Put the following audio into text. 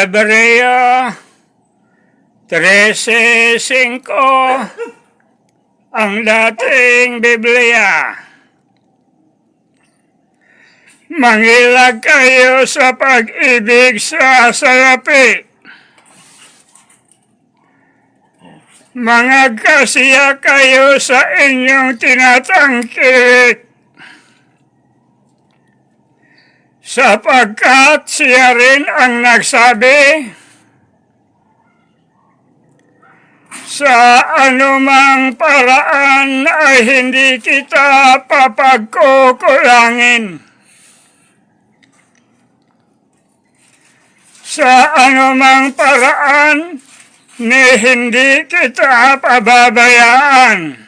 Hebreo 13:5 ang dating Biblia. Mangilag kayo sa pag-ibig sa salapi. Mangagkasiya kayo sa inyong tinatangkilik, sapagkat siya rin ang nagsabi, sa anumang paraan ay hindi kita papagkukulangin. Sa anumang paraan ni hindi kita pababayaan.